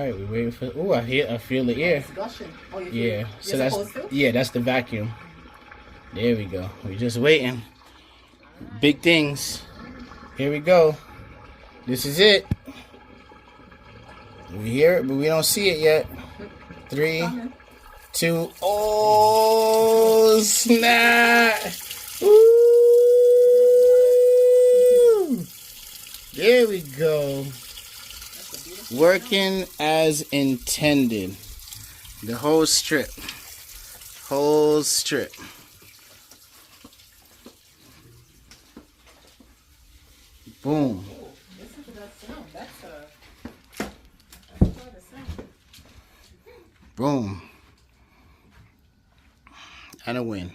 right, we waiting for. Oh, I feel the air. It's gushing. Oh, you feel Yeah, it? so You're that's supposed to? yeah, that's the vacuum. There we go. We're just waiting. Big things. Here we go. This is it. We hear it, but we don't see it yet. 3, 2. Oh snap! Ooh. There we go. Working as intended. The whole strip. Whole strip. Boom. Listen to that sound. That's quite a sound. Boom. And a win.